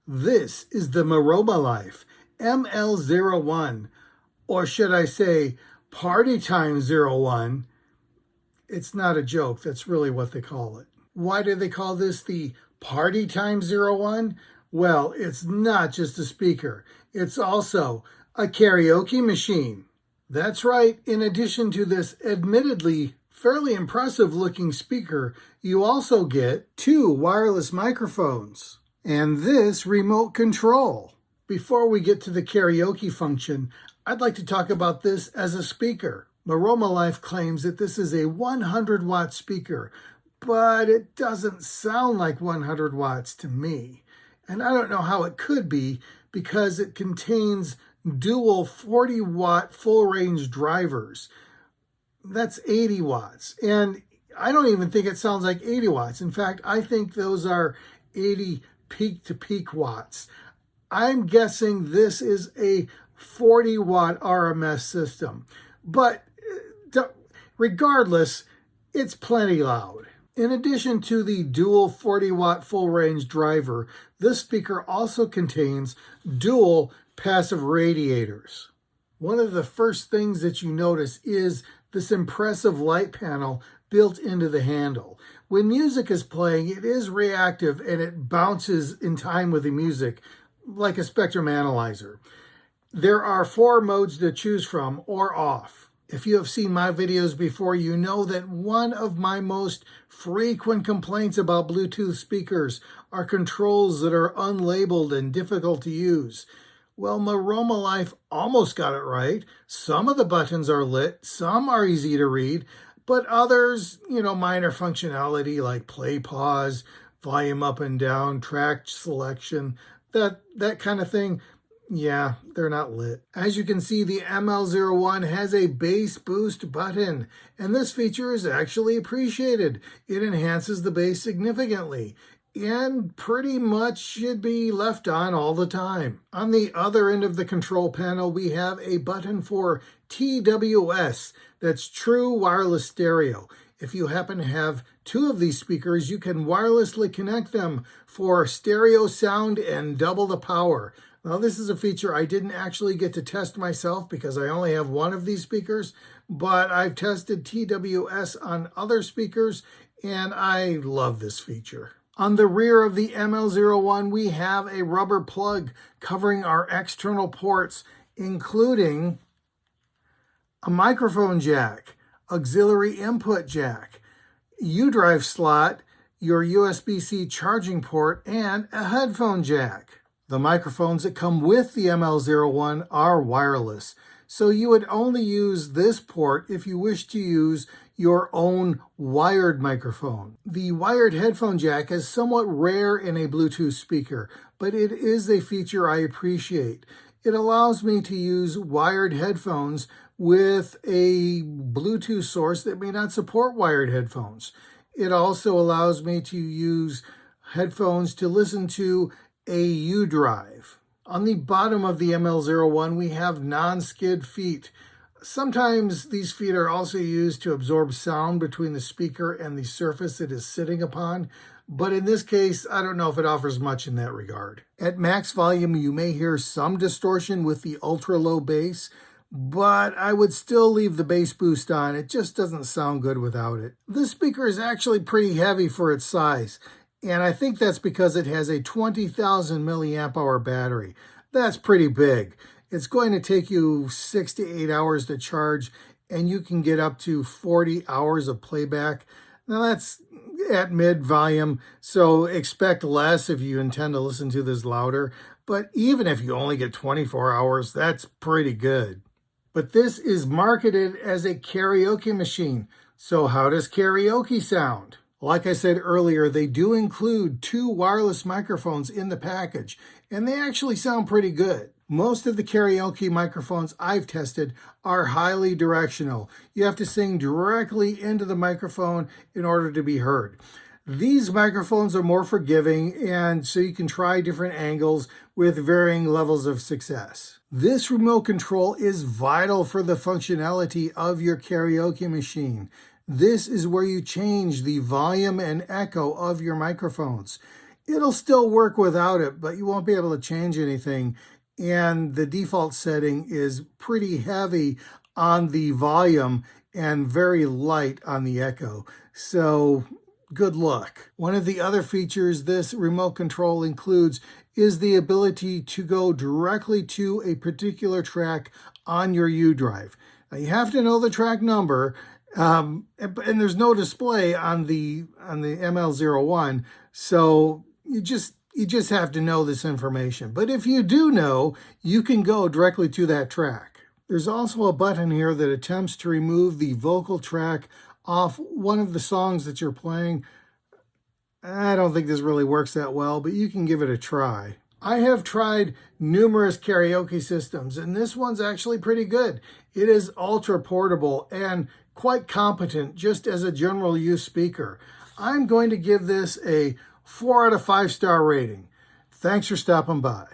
This is the Maromalife ML-01, or should I say PartyTime-01. It's not a joke, that's really what they call it. Why do they call this the PartyTime-01? Well, it's not just a speaker, it's also a karaoke machine. That's right, in addition to this admittedly fairly impressive looking speaker, you also get 2 wireless microphones and this remote control. Before we get to the karaoke function, I'd like to talk about this as a speaker. Maromalife claims that this is a 100-watt speaker, but it doesn't sound like 100 watts to me. And I don't know how it could be because it contains dual 40-watt full-range drivers. That's 80 watts. And I don't even think it sounds like 80 watts. In fact, I think those are 80 peak-to-peak watts. I'm guessing this is a 40-watt RMS system. But regardless, it's plenty loud. In addition to the dual 40-watt full-range driver, this speaker also contains dual passive radiators. One of the first things that you notice is this impressive light panel built into the handle. When music is playing, it is reactive and it bounces in time with the music, like a spectrum analyzer. There are 4 modes to choose from, or off. If you have seen my videos before, you know that one of my most frequent complaints about Bluetooth speakers are controls that are unlabeled and difficult to use. Well, Maromalife almost got it right. Some of the buttons are lit, some are easy to read, but others, minor functionality like play, pause, volume up and down, track selection, that kind of thing, yeah, they're not lit. As you can see, the ML-01 has a bass boost button, and this feature is actually appreciated. It enhances the bass significantly and pretty much should be left on all the time. On the other end of the control panel, we have a button for TWS, that's true wireless stereo. If you happen to have 2 of these speakers, you can wirelessly connect them for stereo sound and double the power. Now, this is a feature I didn't actually get to test myself because I only have 1 of these speakers, but I've tested TWS on other speakers, and I love this feature. On the rear of the ML-01, we have a rubber plug covering our external ports, including a microphone jack, auxiliary input jack, U-drive slot, your USB-C charging port, and a headphone jack. The microphones that come with the ML-01 are wireless, so you would only use this port if you wish to use your own wired microphone. The wired headphone jack is somewhat rare in a Bluetooth speaker, but it is a feature I appreciate. It allows me to use wired headphones with a Bluetooth source that may not support wired headphones. It also allows me to use headphones to listen to a U-drive. On the bottom of the ML-01, we have non-skid feet. Sometimes these feet are also used to absorb sound between the speaker and the surface it is sitting upon, but in this case, I don't know if it offers much in that regard. At max volume, you may hear some distortion with the ultra-low bass, but I would still leave the bass boost on. It just doesn't sound good without it. This speaker is actually pretty heavy for its size, and I think that's because it has a 20,000 milliamp hour battery. That's pretty big. It's going to take you 6 to 8 hours to charge, and you can get up to 40 hours of playback. Now that's at mid volume, so expect less if you intend to listen to this louder. But even if you only get 24 hours, that's pretty good. But this is marketed as a karaoke machine. So how does karaoke sound? Like I said earlier, they do include 2 wireless microphones in the package, and they actually sound pretty good. Most of the karaoke microphones I've tested are highly directional. You have to sing directly into the microphone in order to be heard. These microphones are more forgiving, and so you can try different angles with varying levels of success. This remote control is vital for the functionality of your karaoke machine. This is where you change the volume and echo of your microphones. It'll still work without it, but you won't be able to change anything. And the default setting is pretty heavy on the volume and very light on the echo. So good luck. One of the other features this remote control includes is the ability to go directly to a particular track on your U drive. Now you have to know the track number, and there's no display on the ML-01, so you just have to know this information. But if you do know, you can go directly to that track. There's also a button here that attempts to remove the vocal track off one of the songs that you're playing. I don't think this really works that well, but you can give it a try. I have tried numerous karaoke systems, and this one's actually pretty good. It is ultra-portable and quite competent just as a general use speaker. I'm going to give this a 4 out of 5 star rating. Thanks for stopping by.